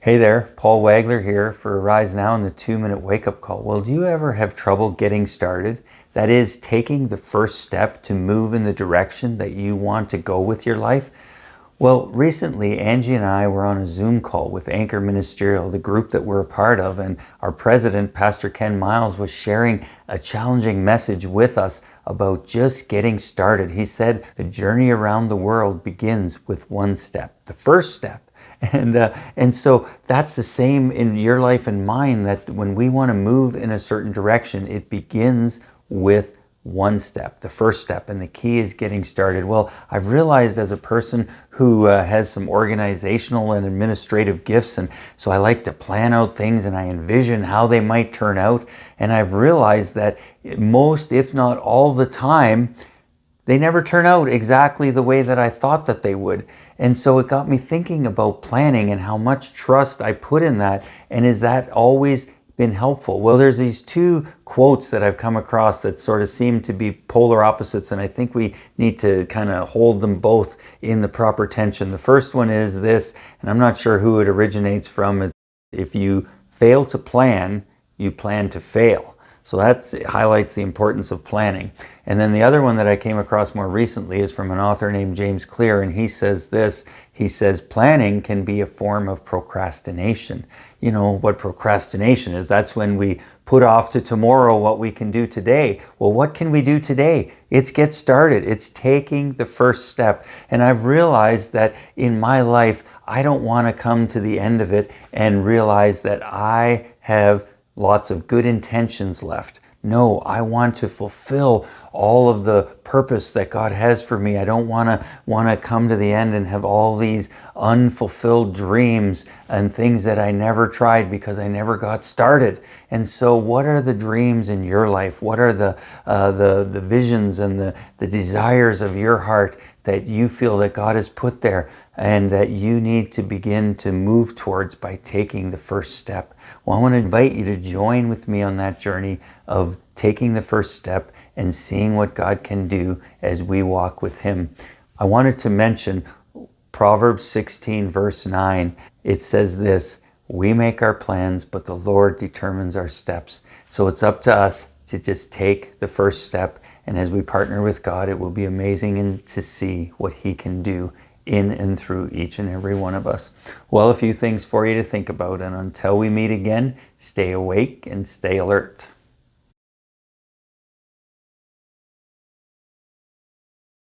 Hey there, Paul Wagler here for Rise Now and the 2-minute wake-up call. Well, do you ever have trouble getting started? That is, taking the first step to move in the direction that you want to go with your life? Well, recently, Angie and I were on a Zoom call with Anchor Ministerial, the group that we're a part of, and our president, Pastor Ken Miles, was sharing a challenging message with us about just getting started. He said the journey around the world begins with one step, the first step. And so that's the same in your life and mine, that when we want to move in a certain direction, it begins with one step, the first step, and the key is getting started. Well, I've realized as a person who has some organizational and administrative gifts, and so I like to plan out things and I envision how they might turn out, and I've realized that most, if not all the time, they never turn out exactly the way that I thought that they would. And so it got me thinking about planning and how much trust I put in that. And is that always been helpful? Well, there's these two quotes that I've come across that sort of seem to be polar opposites, and I think we need to kind of hold them both in the proper tension. The first one is this, and I'm not sure who it originates from. If you fail to plan, you plan to fail. So it highlights the importance of planning. And then the other one that I came across more recently is from an author named James Clear, and he says this. He says, planning can be a form of procrastination. You know what procrastination is? That's when we put off to tomorrow what we can do today. Well, what can we do today? It's get started. It's taking the first step. And I've realized that in my life, I don't want to come to the end of it and realize that I have lots of good intentions left. No, I want to fulfill all of the purpose that God has for me. I don't want to come to the end and have all these unfulfilled dreams and things that I never tried because I never got started. And so what are the dreams in your life? What are the visions and the desires of your heart that you feel that God has put there and that you need to begin to move towards by taking the first step? Well, I want to invite you to join with me on that journey of taking the first step and seeing what God can do as we walk with Him. I wanted to mention Proverbs 16, verse 9. It says this, "We make our plans, but the Lord determines our steps." So it's up to us to just take the first step. And as we partner with God, it will be amazing to see what He can do in and through each and every one of us. Well, a few things for you to think about. And until we meet again, stay awake and stay alert.